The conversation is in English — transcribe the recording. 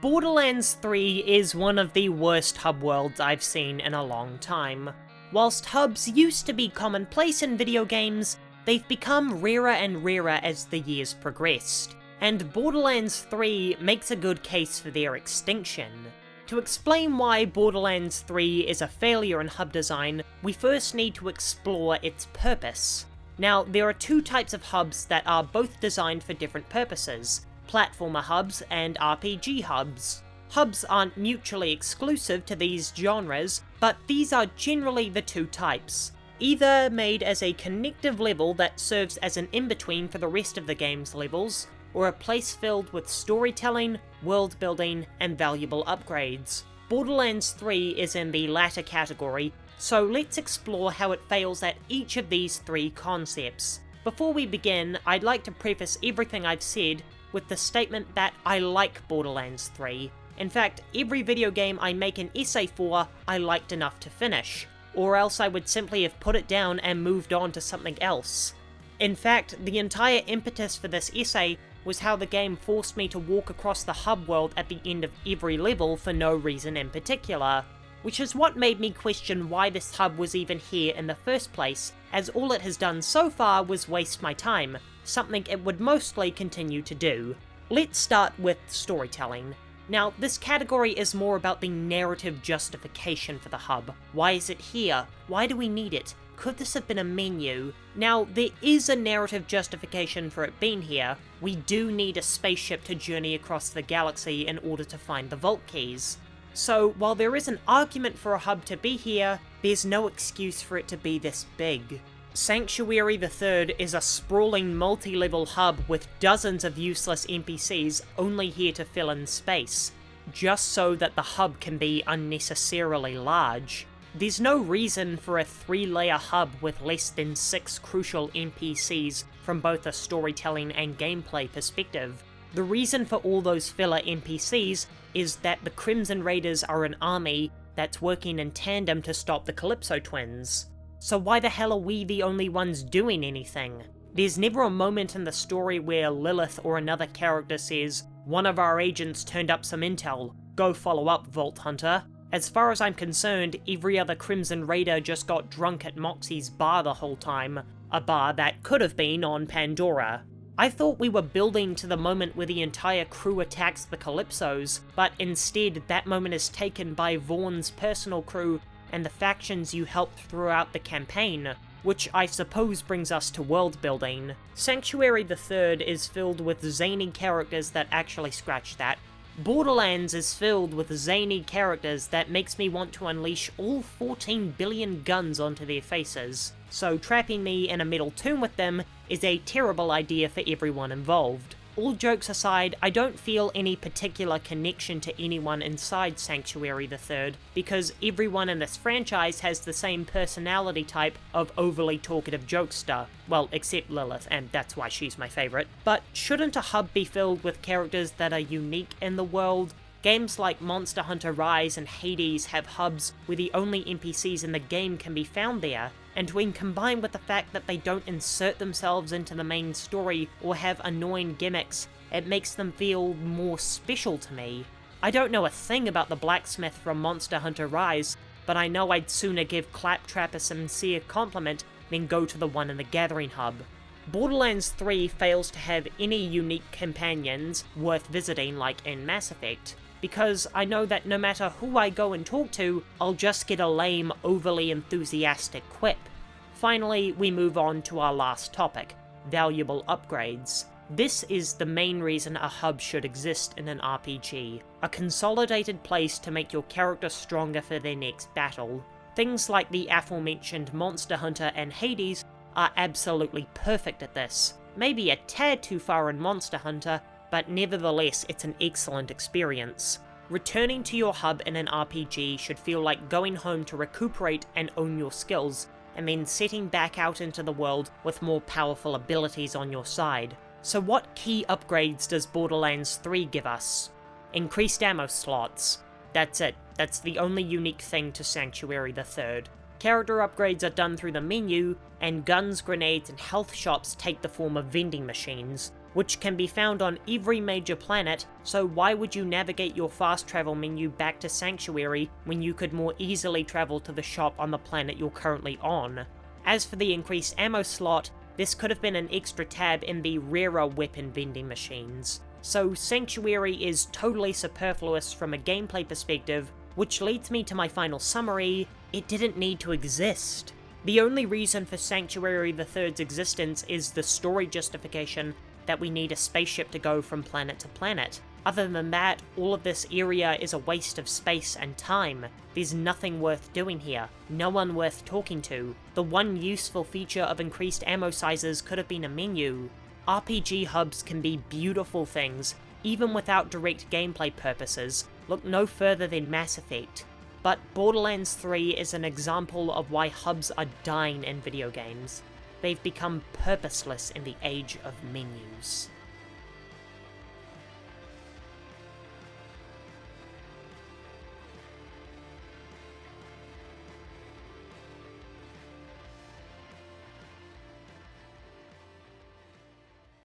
Borderlands 3 is one of the worst hub worlds I've seen in a long time. Whilst hubs used to be commonplace in video games, they've become rarer and rarer as the years progressed, and Borderlands 3 makes a good case for their extinction. To explain why Borderlands 3 is a failure in hub design, we first need to explore its purpose. Now, there are two types of hubs that are both designed for different purposes: platformer hubs and RPG hubs. Hubs aren't mutually exclusive to these genres, but these are generally the two types, either made as a connective level that serves as an in-between for the rest of the game's levels, or a place filled with storytelling, world building, and valuable upgrades. Borderlands 3 is in the latter category, so let's explore how it fails at each of these three concepts. Before we begin, I'd like to preface everything I've said with the statement that I like Borderlands 3. In fact, every video game I make an essay for, I liked enough to finish, or else I would simply have put it down and moved on to something else. In fact, the entire impetus for this essay was how the game forced me to walk across the hub world at the end of every level for no reason in particular, which is what made me question why this hub was even here in the first place, as all it has done so far was waste my time, something it would mostly continue to do. Let's start with storytelling. Now, this category is more about the narrative justification for the hub. Why is it here? Why do we need it? Could this have been a menu? Now, there is a narrative justification for it being here. We do need a spaceship to journey across the galaxy in order to find the vault keys. So, while there is an argument for a hub to be here, there's no excuse for it to be this big. Sanctuary the Third is a sprawling multi-level hub with dozens of useless NPCs only here to fill in space, just so that the hub can be unnecessarily large. There's no reason for a 3-layer hub with less than 6 crucial NPCs from both a storytelling and gameplay perspective. The reason for all those filler NPCs is that the Crimson Raiders are an army that's working in tandem to stop the Calypso twins. So why the hell are we the only ones doing anything? There's never a moment in the story where Lilith or another character says, "One of our agents turned up some intel, go follow up, Vault Hunter." As far as I'm concerned, every other Crimson Raider just got drunk at Moxie's bar the whole time, a bar that could have been on Pandora. I thought we were building to the moment where the entire crew attacks the Calypsos, but instead that moment is taken by Vaughn's personal crew and the factions you helped throughout the campaign, which I suppose brings us to world building. Sanctuary the Third is filled with zany characters that actually scratch that. Borderlands is filled with zany characters that makes me want to unleash all 14 billion guns onto their faces, so trapping me in a metal tomb with them is a terrible idea for everyone involved. All jokes aside, I don't feel any particular connection to anyone inside Sanctuary the Third, because everyone in this franchise has the same personality type of overly talkative jokester. Well, except Lilith, and that's why she's my favourite. But shouldn't a hub be filled with characters that are unique in the world? Games like Monster Hunter Rise and Hades have hubs where the only NPCs in the game can be found there, and when combined with the fact that they don't insert themselves into the main story or have annoying gimmicks, it makes them feel more special to me. I don't know a thing about the blacksmith from Monster Hunter Rise, but I know I'd sooner give Claptrap a sincere compliment than go to the one in the Gathering hub. Borderlands 3 fails to have any unique companions worth visiting like in Mass Effect, because I know that no matter who I go and talk to, I'll just get a lame, overly enthusiastic quip. Finally, we move on to our last topic, valuable upgrades. This is the main reason a hub should exist in an RPG, a consolidated place to make your character stronger for their next battle. Things like the aforementioned Monster Hunter and Hades are absolutely perfect at this. Maybe a tad too far in Monster Hunter, but nevertheless it's an excellent experience. Returning to your hub in an RPG should feel like going home to recuperate and own your skills, and then setting back out into the world with more powerful abilities on your side. So what key upgrades does Borderlands 3 give us? Increased ammo slots. That's it. That's the only unique thing to Sanctuary the Third. Character upgrades are done through the menu, and guns, grenades, and health shops take the form of vending machines. which can be found on every major planet, so why would you navigate your fast travel menu back to Sanctuary when you could more easily travel to the shop on the planet you're currently on? As for the increased ammo slot, this could have been an extra tab in the rarer weapon vending machines. So Sanctuary is totally superfluous from a gameplay perspective, which leads me to my final summary: it didn't need to exist. The only reason for Sanctuary the Third's existence is the story justification that we need a spaceship to go from planet to planet. Other than that, all of this area is a waste of space and time. There's nothing worth doing here, no one worth talking to. The one useful feature of increased ammo sizes could have been a menu. RPG hubs can be beautiful things, even without direct gameplay purposes. Look no further than Mass Effect. But Borderlands 3 is an example of why hubs are dying in video games. They've become purposeless in the age of menus.